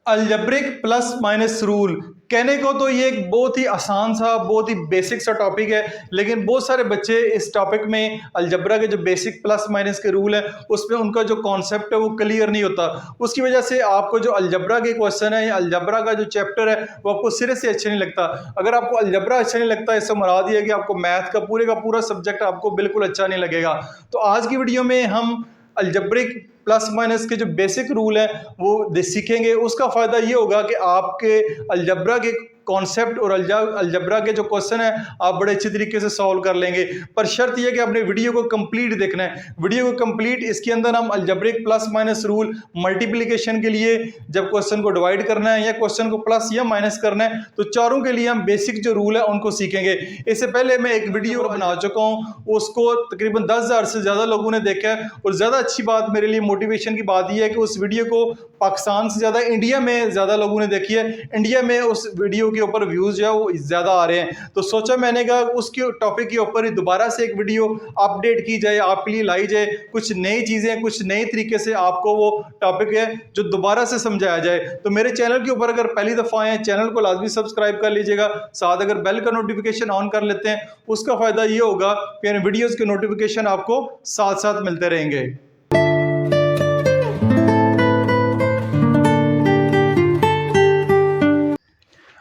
Algebraic plus minus rule कहने को तो ये एक बहुत ही आसान सा बहुत ही बेसिक सा टॉपिक है, लेकिन बहुत सारे बच्चे इस टॉपिक में अलजबरा के जो बेसिक प्लस माइनस के रूल है उसमें उनका जो कॉन्सेप्ट है वो क्लियर नहीं होता। उसकी वजह से आपको जो अलजबरा के क्वेश्चन है या अलजबरा का जो चैप्टर है वो आपको सिरे से अच्छा नहीं लगता। अगर आपको अलजबरा अच्छा नहीं लगता इससे मुराद ये है कि आपको मैथ का पूरा सब्जेक्ट आपको बिल्कुल अच्छा नहीं लगेगा। तो आज की वीडियो में हम अलजेब्रिक प्लस माइनस के जो बेसिक रूल है वो सीखेंगे। उसका फायदा ये होगा कि आपके अलजबरा के कॉन्सेप्ट और अलजबरा के जो क्वेश्चन है आप बड़े अच्छे तरीके से सॉल्व कर लेंगे। पर शर्त यह कि आपने वीडियो को कंप्लीट देखना है। वीडियो को कंप्लीट, इसके अंदर हम algebraic plus minus rule multiplication के लिए जब क्वेश्चन को डिवाइड करना है या क्वेश्चन को प्लस या माइनस करना है तो चारों के लिए हम बेसिक जो रूल है उनको सीखेंगे। इससे पहले मैं एक वीडियो बना चुका हूँ, उसको तकरीबन 10,000 से ज़्यादा लोगों ने देखा है। और ज़्यादा अच्छी बात मेरे लिए मोटिवेशन की बात यह है कि उस वीडियो को पाकिस्तान से ज़्यादा इंडिया में ज़्यादा लोगों ने देखी है। इंडिया में उस वीडियो के ऊपर व्यूज़ जो है वो ज़्यादा आ रहे हैं। तो सोचा मैंने कहा उसके टॉपिक के ऊपर ही दोबारा से एक वीडियो अपडेट की जाए, आपके लिए लाई जाए, कुछ नई चीज़ें कुछ नए तरीके से आपको वो टॉपिक है जो दोबारा से समझाया जाए। तो मेरे चैनल के ऊपर अगर पहली दफ़ा आए चैनल को लाजमी सब्सक्राइब कर लीजिएगा, साथ अगर बेल का नोटिफिकेशन ऑन कर लेते हैं उसका फ़ायदा ये होगा कि वीडियोज़ के नोटिफिकेशन आपको साथ साथ मिलते रहेंगे।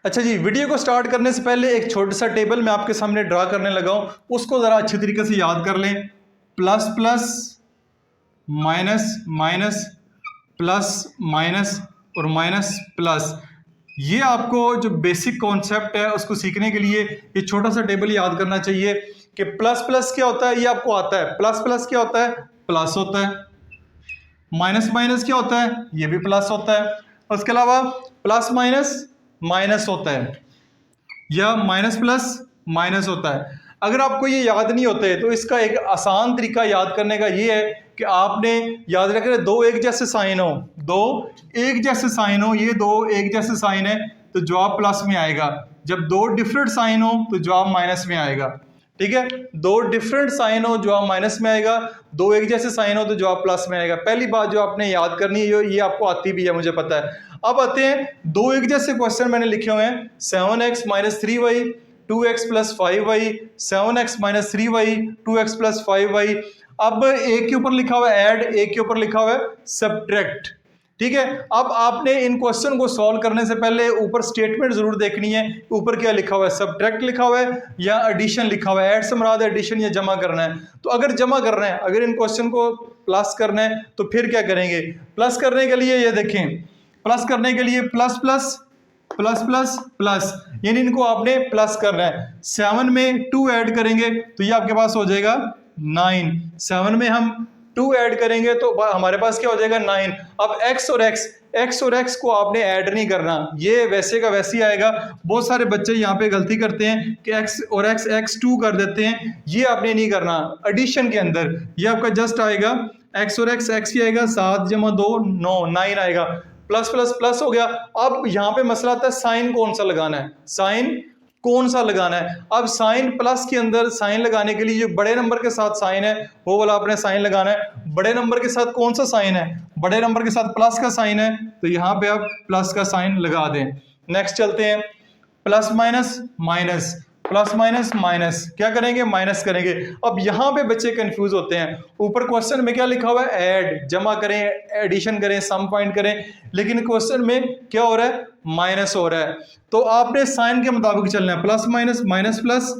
अच्छा जी, वीडियो को स्टार्ट करने से पहले एक छोटा सा टेबल मैं आपके सामने ड्रा करने लगा हूं, उसको ज़रा अच्छी तरीके से याद कर लें। Plus plus minus minus plus minus और माइनस प्लस, ये आपको जो बेसिक कॉन्सेप्ट है उसको सीखने के लिए ये छोटा सा टेबल याद करना चाहिए कि प्लस प्लस क्या होता है ये आपको आता है। प्लस प्लस क्या होता है? प्लस होता है। माइनस माइनस क्या होता है? ये भी प्लस होता है। उसके अलावा प्लस माइनस माइनस होता है या माइनस प्लस माइनस होता है। अगर आपको ये याद नहीं होते तो इसका एक आसान तरीका याद करने का ये है कि आपने याद रखें दो एक जैसे साइन हो, दो एक जैसे साइन हो, ये दो एक जैसे साइन है तो जवाब प्लस में आएगा। जब दो डिफरेंट साइन हो तो जवाब माइनस में आएगा। ठीक है, दो डिफरेंट साइन हो जवाब माइनस में आएगा, दो एक जैसे साइन हो तो जवाब प्लस में आएगा। पहली बात जो आपने याद करनी है ये आपको आती भी है, मुझे पता है। अब आते हैं दो एक जैसे क्वेश्चन मैंने लिखे हुए हैं। 7x minus 3y 2x plus 5y, 7x minus 3y 2x plus 5y। अब एक के ऊपर लिखा हुआ है ऐड, एक के ऊपर लिखा हुआ है सब्ट्रैक्ट। ठीक है, अब आपने इन क्वेश्चन को सॉल्व करने से पहले ऊपर स्टेटमेंट जरूर देखनी है। ऊपर क्या लिखा हुआ है? सब्ट्रैक्ट लिखा हुआ है या एडिशन लिखा हुआ है। ऐड से मुराद एडिशन या जमा करना है। तो अगर जमा करना है, अगर इन क्वेश्चन को प्लस करना है तो फिर क्या करेंगे? प्लस करने के लिए ये देखें, प्लस करने के लिए plus plus plus plus plus, यानी इनको आपने प्लस करना है। 7 में 2 ऐड करेंगे तो ये आपके पास हो जाएगा 9। 7 में हम 2 ऐड करेंगे तो हमारे पास क्या हो जाएगा? 9। अब x और x को आपने ऐड नहीं करना, ये वैसे का वैसे ही आएगा। बहुत सारे बच्चे यहाँ पे गलती करते हैं कि x और x x2 कर देते हैं, ये आपने नहीं करना। एडिशन के अंदर ये आपका जस्ट आएगा x और x ही आएगा, 7 जमा 2 9, 9 आएगा। प्लस प्लस प्लस हो गया। अब यहाँ पे मसला आता है साइन कौन सा लगाना है, साइन कौन सा लगाना है। अब साइन प्लस के अंदर साइन लगाने के लिए जो बड़े नंबर के साथ साइन है वो वाला आपने साइन लगाना है। बड़े नंबर के साथ कौन सा साइन है? बड़े नंबर के साथ प्लस का साइन है तो यहाँ पे आप प्लस का साइन लगा दें। नेक्स्ट चलते हैं, plus minus minus, plus minus minus, क्या करेंगे? माइनस करेंगे। अब यहाँ पे बच्चे कंफ्यूज होते हैं। ऊपर क्वेश्चन में क्या लिखा हुआ है? ऐड, जमा करें, एडिशन करें, सम फाइंड करें, लेकिन क्वेश्चन में क्या हो रहा है? माइनस हो रहा है। तो आपने साइन के मुताबिक चलना है, plus minus minus plus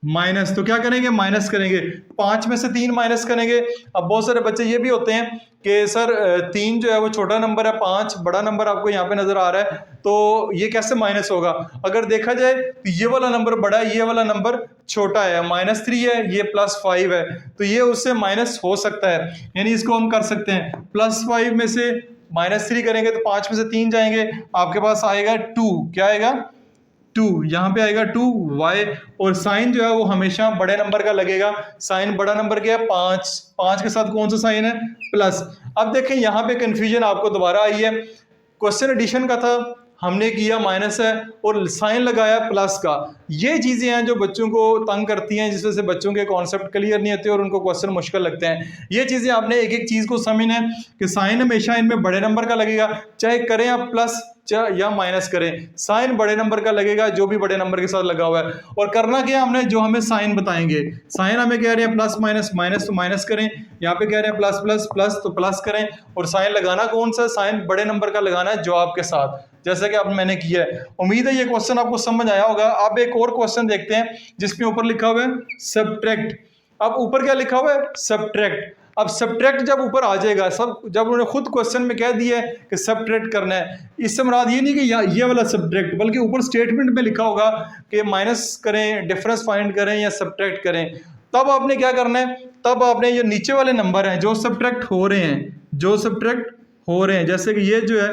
minus, तो क्या करेंगे? माइनस करेंगे। 5 में से 3 माइनस करेंगे। अब बहुत सारे बच्चे ये भी होते हैं कि सर 3 जो है वो छोटा नंबर है, 5 बड़ा नंबर आपको यहाँ पे नजर आ रहा है, तो ये कैसे माइनस होगा? अगर देखा जाए तो ये वाला नंबर बड़ा है, ये वाला नंबर छोटा है। -3 है, ये +5 है, तो ये उससे माइनस हो सकता है। यानी इसको हम कर सकते हैं, +5 में से -3 करेंगे तो 5 में से 3 जाएंगे, आपके पास आएगा 2। क्या आएगा? 2। यहाँ पे आएगा 2y। और साइन जो है वो हमेशा बड़े नंबर का लगेगा। साइन बड़ा नंबर क्या है? 5। 5 के साथ कौन सा साइन है? प्लस। अब देखें यहाँ पे कंफ्यूजन आपको दोबारा आई है। क्वेश्चन एडिशन का था, हमने किया माइनस है और साइन लगाया प्लस का। ये चीज़ें हैं जो बच्चों को तंग करती हैं, जिस वजह से बच्चों के कॉन्सेप्ट क्लियर नहीं होते और उनको क्वेश्चन मुश्किल लगते हैं। ये चीज़ें आपने एक एक चीज़ को समझना है कि साइन हमेशा इनमें बड़े नंबर का लगेगा, चाहे करें आप प्लस या माइनस करें, साइन बड़े नंबर का लगेगा जो भी बड़े नंबर के साथ लगा हुआ है। और करना क्या हमने, जो हमें साइन बताएंगे, साइन हमें कह रहे हैं प्लस माइनस, माइनस तो माइनस करें, यहाँ पे कह रहे हैं प्लस प्लस, प्लस तो प्लस करें। और साइन लगाना कौन सा, साइन बड़े नंबर का लगाना है जवाब के साथ, जैसा कि अब मैंने किया है। उम्मीद है ये क्वेश्चन आपको समझ आया होगा। अब एक और क्वेश्चन देखते हैं जिसमें ऊपर लिखा हुआ है सब्ट्रैक्ट। अब ऊपर क्या लिखा हुआ है, सब्ट्रैक्ट। अब सब्ट्रैक्ट जब ऊपर आ जाएगा, सब जब उन्होंने खुद क्वेश्चन में कह दिया है कि सब्ट्रैक्ट करना है, इससे मुराद ये नहीं कि ये वाला सब्ट्रैक्ट, बल्कि ऊपर स्टेटमेंट में लिखा होगा कि माइनस करें, डिफरेंस फाइंड करें या सब्ट्रैक्ट करें। तब आपने क्या करना है, तब आपने ये नीचे वाले नंबर हैं जो सब्ट्रैक्ट हो रहे हैं, जो सब्ट्रैक्ट हो रहे हैं, जैसे कि ये जो है,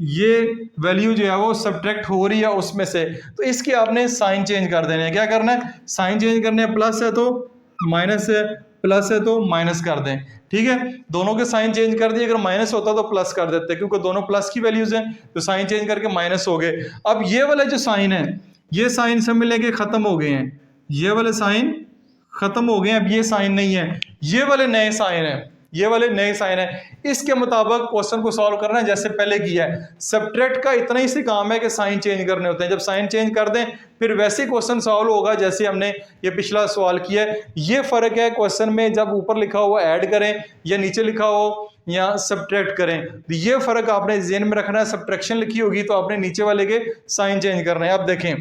ये वैल्यू जो है वो सब्ट्रैक्ट हो रही है उसमें से, तो इसके आपने साइन चेंज कर देने हैं। क्या करना है, साइन चेंज करने हैं, प्लस है तो माइनस है, प्लस है तो माइनस कर दें। ठीक है, दोनों के साइन चेंज कर दिए, अगर माइनस होता तो प्लस कर देते, क्योंकि दोनों प्लस की वैल्यूज हैं, तो साइन चेंज करके माइनस हो गए। अब ये वाला जो साइन है, ये साइन सब मिले के खत्म हो गए हैं, ये वाले साइन खत्म हो गए हैं, अब ये साइन नहीं है, ये वाले नए साइन है, ये वाले नए साइन है। इसके मुताबिक क्वेश्चन को सॉल्व करना है जैसे पहले किया है। सब्ट्रैक्ट का इतना ही से काम है कि साइन चेंज करने होते हैं, जब साइन चेंज कर दें फिर वैसे क्वेश्चन सॉल्व होगा जैसे हमने ये पिछला सवाल किया है। ये फर्क है क्वेश्चन में, जब ऊपर लिखा हुआ ऐड करें या नीचे लिखा हो या सब्ट्रैक्ट करें, तो ये फर्क आपने ज़हन में रखना है। सब्ट्रैक्शन लिखी होगी तो आपने नीचे वाले के साइन चेंज करना है। अब देखें,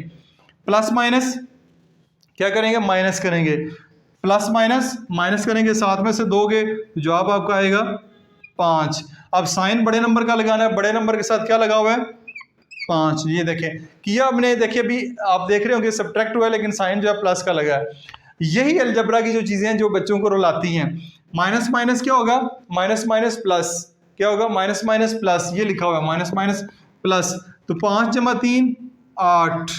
प्लस माइनस क्या करेंगे, माइनस करेंगे, प्लस माइनस माइनस करेंगे, साथ में से दोगे तो जवाब आपका आएगा 5। अब साइन बड़े नंबर का लगाना है, बड़े नंबर के साथ क्या लगा हुआ है, 5। ये देखें किया हमने, देखिए अभी आप देख रहे होंगे सब्ट्रैक्ट हुआ है लेकिन साइन जो है प्लस का लगा है। यही अलजबरा की जो चीज़ें हैं जो बच्चों को रुलाती हैं। माइनस माइनस क्या होगा, माइनस माइनस प्लस, क्या होगा, माइनस माइनस प्लस, ये लिखा हुआ है माइनस माइनस प्लस, तो 5 जमा 3 8।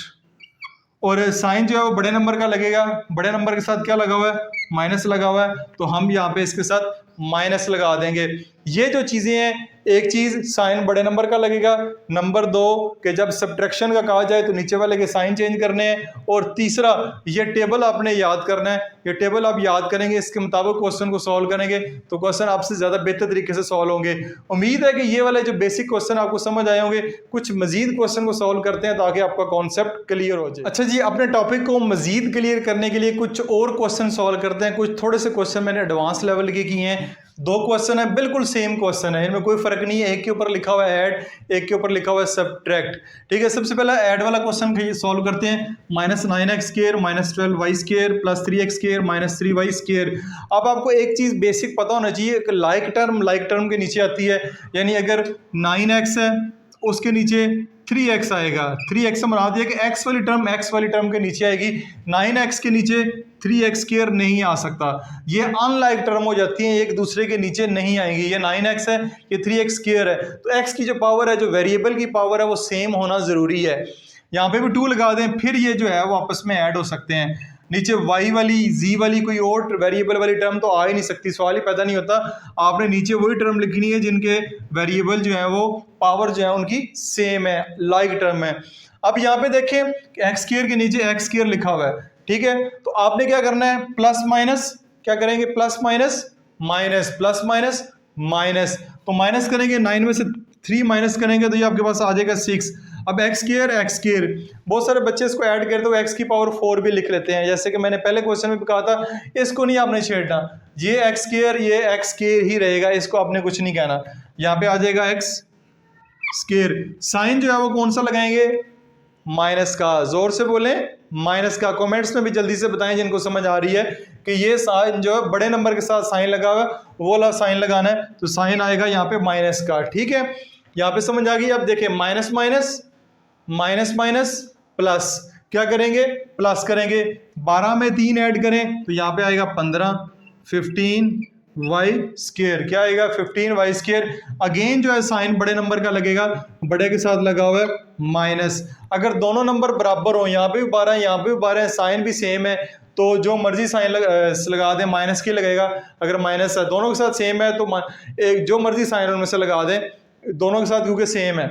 और साइन जो है वो बड़े नंबर का लगेगा, बड़े नंबर के साथ क्या लगा हुआ है, माइनस लगा हुआ है, तो हम यहाँ पे इसके साथ माइनस लगा देंगे। ये जो चीज़ें हैं, एक चीज़ साइन बड़े नंबर का लगेगा, नंबर 2 कि जब सब्ट्रैक्शन का कहा जाए तो नीचे वाले के साइन चेंज करने हैं, और तीसरा ये टेबल आपने याद करना है। ये टेबल आप याद करेंगे, इसके मुताबिक क्वेश्चन को सॉल्व करेंगे तो क्वेश्चन आपसे ज़्यादा बेहतर तरीके से सॉल्व होंगे। उम्मीद है कि ये वाले जो बेसिक क्वेश्चन आपको समझ आए होंगे। कुछ मजीद क्वेश्चन को सॉल्व करते हैं ताकि आपका कॉन्सेप्ट क्लियर हो जाए। अच्छा जी, अपने टॉपिक को मजीद क्लियर करने के लिए कुछ और क्वेश्चन सॉल्व करते हैं। कुछ थोड़े से क्वेश्चन मैंने एडवांस लेवल के किए हैं। 2 क्वेश्चन है, बिल्कुल सेम क्वेश्चन है, इनमें कोई फर्क नहीं है। एक के ऊपर लिखा हुआ है ऐड, एक के ऊपर लिखा हुआ है सब्ट्रैक्ट। ठीक है, सबसे पहला ऐड वाला क्वेश्चन सॉल्व करते हैं। -9x² -12y² plus 3x² -3y²। अब आपको एक चीज़ बेसिक पता होना चाहिए कि लाइक टर्म के नीचे आती है, यानी अगर 9x है उसके नीचे 3x आएगा। 3x से मुराद है कि x वाली टर्म के नीचे आएगी, 9x के नीचे 3x² नहीं आ सकता। ये अनलाइक टर्म हो जाती हैं, एक दूसरे के नीचे नहीं आएंगी। ये 9x है, ये 3x² है, तो x की जो पावर है, जो वेरिएबल की पावर है, वो सेम होना ज़रूरी है। यहाँ पे भी 2 लगा दें, फिर ये जो है वो आपस में ऐड हो सकते हैं। नीचे y वाली z वाली कोई और वेरिएबल वाली टर्म तो आ ही नहीं सकती, सवाल ही पैदा नहीं होता। आपने नीचे वही टर्म लिखनी है जिनके वेरिएबल जो है वो पावर जो है उनकी सेम है, लाइक टर्म है। अब यहाँ पे देखें x² के नीचे x² लिखा हुआ है। ठीक है, तो आपने क्या करना है, प्लस माइनस क्या करेंगे, plus minus minus, plus minus minus, तो माइनस करेंगे, 9 में से 3 माइनस करेंगे तो ये आपके पास आ जाएगा 6। अब x², बहुत सारे बच्चे इसको ऐड करते हो x की पावर 4 भी लिख लेते हैं, जैसे कि मैंने पहले क्वेश्चन में भी कहा था, इसको नहीं आपने छेड़ना, ये x² ये x² ही रहेगा, इसको आपने कुछ नहीं कहना। यहाँ पे आ जाएगा x²। साइन जो है वो कौन सा लगाएंगे, माइनस का, जोर से बोलें माइनस का। कमेंट्स में भी जल्दी से बताएं जिनको समझ आ रही है कि ये साइन जो है बड़े नंबर के साथ साइन लगा हुआ है, वो वाला साइन लगाना है, तो साइन आएगा यहाँ पे माइनस का। ठीक है, यहाँ पे समझ आ गई। अब देखें minus minus minus minus plus, क्या करेंगे, प्लस करेंगे, 12 में 3 ऐड करें तो यहाँ पे आएगा 15, 15y², क्या आएगा 15y²। अगेन जो है साइन बड़े नंबर का लगेगा, बड़े के साथ लगा हुआ है माइनस। अगर दोनों नंबर बराबर हो, यहाँ पे भी 12 है, यहाँ पे भी 12 है, साइन भी सेम है, तो जो मर्जी साइन लगा दें, माइनस की लगेगा। अगर माइनस है, दोनों के साथ सेम है तो एक जो मर्जी साइन उनमें से लगा दें, दोनों के साथ क्योंकि सेम है।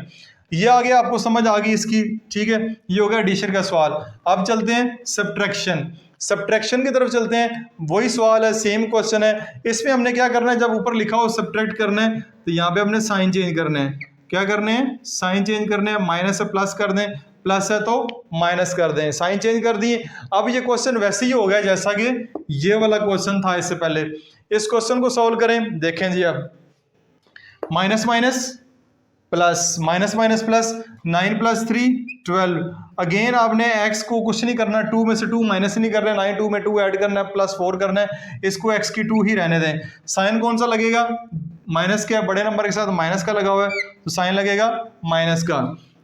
ये आ गया, आपको समझ आ गई इसकी, ठीक है। ये हो गया एडिशन का सवाल। अब चलते हैं सब्ट्रैक्शन। सब्ट्रैक्शन की तरफ चलते हैं। वही सवाल है, सेम क्वेश्चन है। इसमें हमने क्या करना है, जब ऊपर लिखा हो सब्ट्रैक्ट करना है तो यहाँ पे हमने साइन चेंज करना है। क्या करने हैं, साइन चेंज करने हैं। माइनस से प्लस कर दें, प्लस है तो माइनस कर दें, साइन चेंज कर दिए। अब ये क्वेश्चन वैसे ही हो गया जैसा कि ये वाला क्वेश्चन था इससे पहले। इस क्वेश्चन को सॉल्व करें, देखें जी। अब minus minus plus, minus minus plus, 9 + 3 12। Again आपने x को कुछ नहीं करना, 2 में से 2 माइनस नहीं कर रहे, 9 2 में 2 ऐड करना है, +4 करना है। इसको x की 2 ही रहने दें। साइन कौन सा लगेगा, माइनस का, बड़े नंबर के साथ माइनस का लगा हुआ है तो साइन लगेगा माइनस का।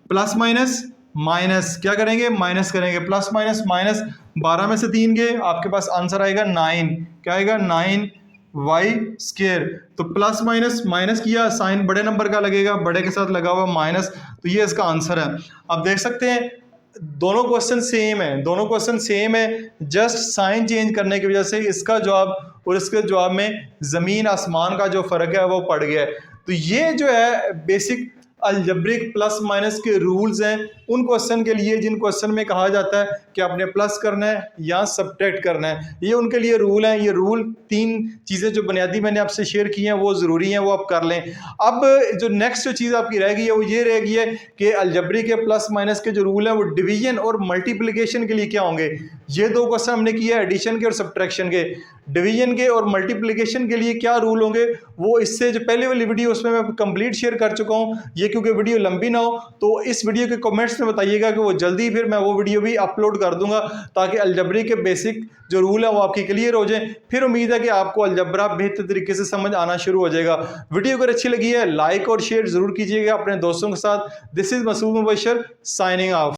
प्लस माइनस माइनस, क्या करेंगे, माइनस करेंगे। प्लस माइनस माइनस, 12 में से 3 गए, आपके पास आंसर आएगा 9। क्या आएगा, 9y²। तो प्लस माइनस माइनस किया, साइन बड़े नंबर का लगेगा, बड़े के साथ लगा हुआ माइनस, तो ये इसका आंसर है। अब देख सकते हैं दोनों क्वेश्चन सेम है, दोनों क्वेश्चन सेम है, जस्ट साइन चेंज करने की वजह से इसका जवाब और इसके जवाब में जमीन आसमान का जो फर्क है वो पड़ गया है। तो ये जो है बेसिक अलजेब्रिक प्लस माइनस के रूल्स हैं उन क्वेश्चन के लिए जिन क्वेश्चन में कहा जाता है कि आपने प्लस करना है या सब्ट्रैक्ट करना है। ये उनके लिए रूल हैं। ये रूल 3 चीज़ें जो बुनियादी मैंने आपसे शेयर की हैं वो ज़रूरी हैं, वो आप कर लें। अब जो नेक्स्ट जो चीज़ आपकी रह गई है वो ये रह गई है कि अलजेब्रिक के प्लस माइनस के जो रूल हैं वो डिवीजन और मल्टीप्लिकेशन के लिए क्या होंगे। ये 2 क्वेश्चन हमने किया है एडिशन के और सब्ट्रैक्शन के। डिवीजन के और मल्टीप्लिकेशन के लिए क्या रूल होंगे वो इससे जो पहले वाली वीडियो उसमें मैं कंप्लीट शेयर कर चुका हूँ। ये क्योंकि वीडियो लंबी ना हो तो इस वीडियो के कमेंट्स में बताइएगा कि वो जल्दी फिर मैं वो वीडियो भी अपलोड कर दूंगा ताकि अलजबरी के बेसिक जो रूल है वो आपकी क्लियर हो जाए। फिर उम्मीद है कि आपको अलजबरा बेहतर तरीके से समझ आना शुरू हो जाएगा। वीडियो अगर अच्छी लगी है लाइक और शेयर जरूर कीजिएगा अपने दोस्तों के साथ। This is Masood Mubashar signing of.